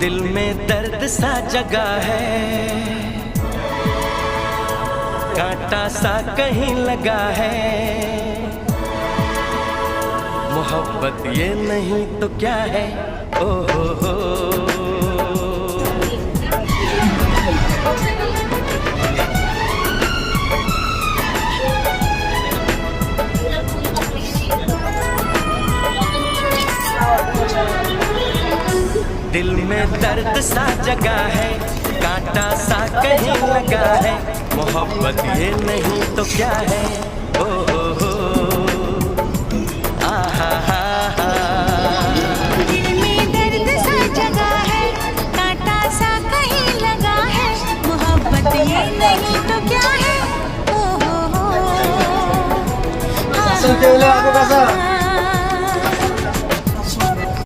दिल में दर्द सा जगा है, कांटा सा कहीं लगा है। मोहब्बत ये नहीं तो क्या है, ओ हो। दिल में दर्द सा जगा है, कांटा सा कहीं लगा है। मोहब्बत ये नहीं तो क्या है, ओ हो आहा हा हा। दिल में दर्द सा जगा है, कांटा सा कहीं लगा है। मोहब्बत ये नहीं तो क्या है, ओ हो Kasal kayo lang ako, kasal.